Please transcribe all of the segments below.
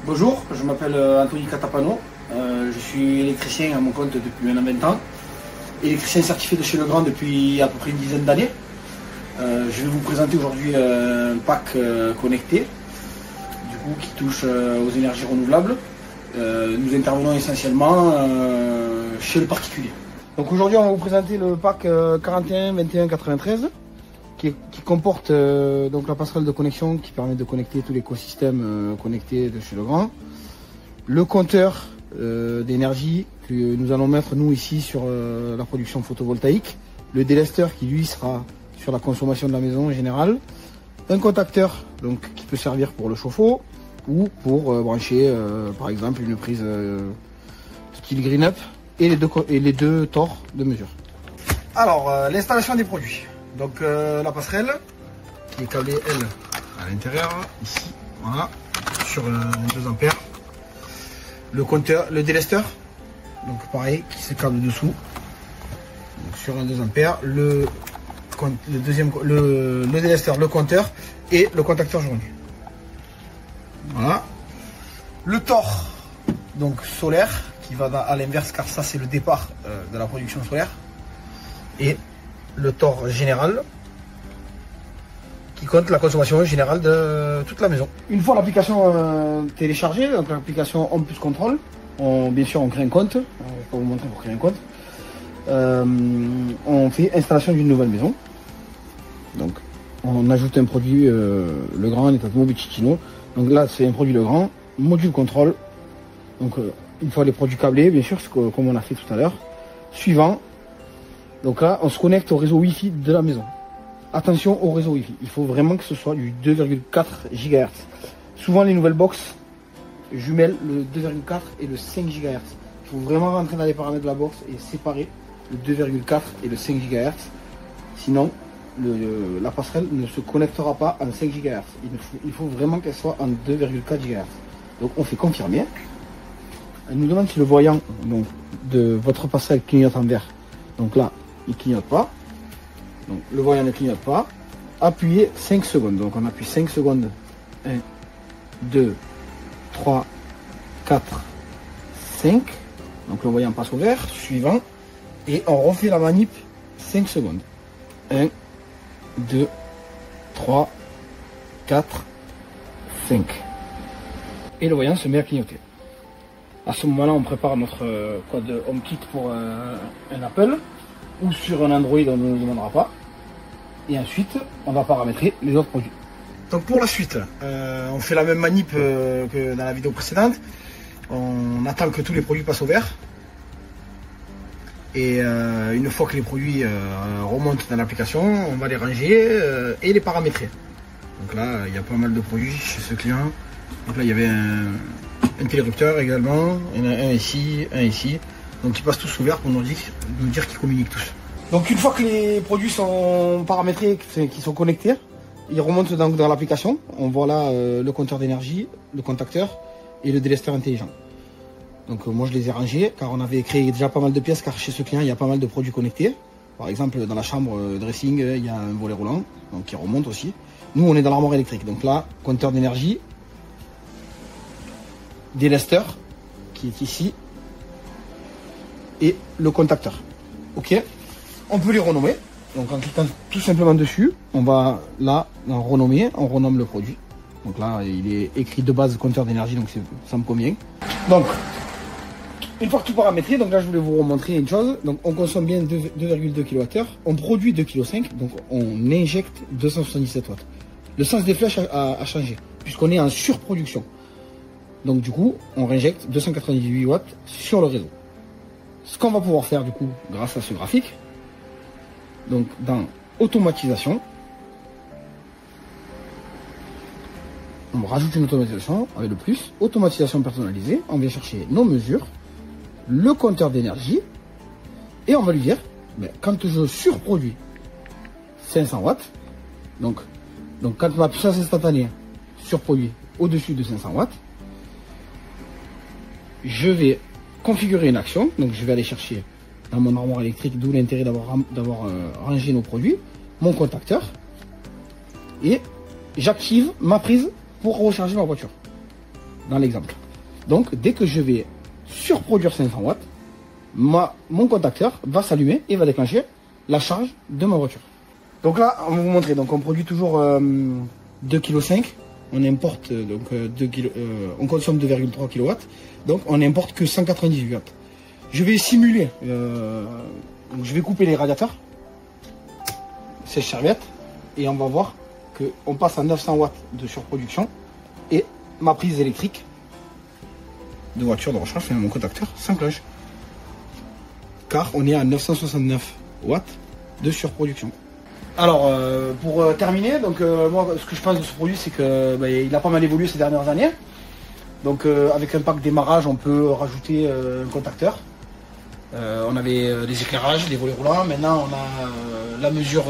Bonjour, je m'appelle Anthony Catapano, je suis électricien à mon compte depuis maintenant 20 ans, électricien certifié de chez Legrand depuis à peu près une dizaine d'années. Je vais vous présenter aujourd'hui un pack connecté, du coup qui touche aux énergies renouvelables. Nous intervenons essentiellement chez le particulier. Donc aujourd'hui on va vous présenter le pack 41 21 93 qui comporte donc la passerelle de connexion qui permet de connecter tout l'écosystème connecté de chez Legrand. Le compteur d'énergie que nous allons mettre nous ici sur la production photovoltaïque. Le délesteur qui lui sera sur la consommation de la maison en général. Un contacteur donc qui peut servir pour le chauffe-eau ou pour brancher par exemple une prise style green up et les deux tors de mesure. Alors l'installation des produits. Donc la passerelle qui est câblée elle à l'intérieur ici, voilà, sur un 2 ampères. Le compteur, le délesteur, donc pareil qui se câble dessous, donc sur un 2 ampères. Le délesteur, le compteur et le contacteur journée. Voilà. Le tord donc solaire qui va à l'inverse car ça c'est le départ de la production solaire. Et le tord général qui compte la consommation générale de toute la maison. Une fois l'application téléchargée, donc l'application Home Plus Control, bien sûr on crée un compte, on va vous montrer pour créer un compte. On fait installation d'une nouvelle maison. Donc on ajoute un produit Legrand, Netatmo, Ticino. Donc là c'est un produit Legrand, module contrôle. Donc une fois les produits câblés, bien sûr, comme on a fait tout à l'heure. Suivant. Donc là, on se connecte au réseau Wi-Fi de la maison. Attention au réseau Wi-Fi. Il faut vraiment que ce soit du 2,4 GHz. Souvent, les nouvelles box jumellent le 2,4 et le 5 GHz. Il faut vraiment rentrer dans les paramètres de la box et séparer le 2,4 et le 5 GHz. Sinon, la passerelle ne se connectera pas en 5 GHz. Il faut vraiment qu'elle soit en 2,4 GHz. Donc, on fait confirmer. Elle nous demande si le voyant donc, de votre passerelle clignote en vert. Donc là, il ne clignote pas. Donc le voyant ne clignote pas. Appuyez 5 secondes. Donc on appuie 5 secondes. 1, 2, 3, 4, 5. Donc le voyant passe au vert. Suivant. Et on refait la manip 5 secondes. 1, 2, 3, 4, 5. Et le voyant se met à clignoter. À ce moment-là, on prépare notre code HomeKit pour un Apple ou sur un Android, on ne nous demandera pas. Et ensuite, on va paramétrer les autres produits. Donc pour la suite, on fait la même manip que dans la vidéo précédente. On attend que tous les produits passent au vert. Et une fois que les produits remontent dans l'application, on va les ranger et les paramétrer. Donc là, il y a pas mal de produits chez ce client. Donc là, il y avait un téléructeur également, il y en a un ici, donc ils passent tous ouverts pour nous dire qu'ils communiquent tous. Donc une fois que les produits sont paramétrés, qu'ils sont connectés, ils remontent donc dans l'application. On voit là le compteur d'énergie, le contacteur et le délesteur intelligent. Donc moi je les ai rangés car on avait créé déjà pas mal de pièces car chez ce client il y a pas mal de produits connectés. Par exemple dans la chambre dressing il y a un volet roulant donc qui remonte aussi. Nous on est dans l'armoire électrique, donc là compteur d'énergie, délesteur qui est ici et le contacteur. Ok, on peut les renommer. Donc en cliquant tout simplement dessus, on va là en renommer, on renomme le produit. Donc là il est écrit de base compteur d'énergie, donc ça me convient. Donc une fois que tout paramétré, donc là je voulais vous remontrer une chose. Donc on consomme bien 2,2 kWh, on produit 2,5 kg, donc on injecte 277 watts. Le sens des flèches a changé puisqu'on est en surproduction. Donc du coup, on réinjecte 298 watts sur le réseau. Ce qu'on va pouvoir faire du coup, grâce à ce graphique, donc dans automatisation, on rajoute une automatisation avec le plus, automatisation personnalisée, on vient chercher nos mesures, le compteur d'énergie, et on va lui dire, quand je surproduis 500 watts, donc quand ma puissance instantanée surproduit au-dessus de 500 watts, je vais configurer une action, donc je vais aller chercher dans mon armoire électrique, d'où l'intérêt d'avoir rangé nos produits, mon contacteur, et j'active ma prise pour recharger ma voiture. dans l'exemple. Donc dès que je vais surproduire 500 watts, mon contacteur va s'allumer et va déclencher la charge de ma voiture. Donc là, on va vous montrer. Donc on produit toujours 2,5 kg. On importe donc on consomme 2,3 kW. Donc on n'importe que 198 watts. Je vais simuler. Donc je vais couper les radiateurs, ces serviettes, et on va voir qu'on passe à 900 watts de surproduction et ma prise électrique de voiture de recharge, mon contacteur s'enclenche. Car on est à 969 watts de surproduction. Alors pour terminer, donc moi ce que je pense de ce produit, c'est que il a pas mal évolué ces dernières années. Donc avec un pack démarrage, on peut rajouter un contacteur. On avait les éclairages, les volets roulants. Maintenant on a la mesure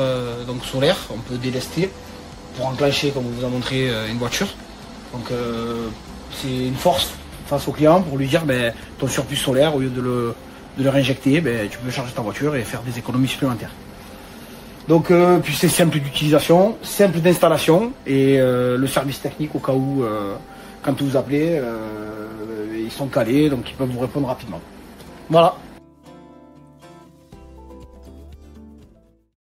donc solaire, on peut délester pour enclencher, comme on vous a montré, une voiture. Donc c'est une force face au client pour lui dire ton surplus solaire, au lieu de le réinjecter, tu peux charger ta voiture et faire des économies supplémentaires. Donc puis c'est simple d'utilisation, simple d'installation, et le service technique au cas où quand vous appelez, ils sont calés, donc ils peuvent vous répondre rapidement. Voilà.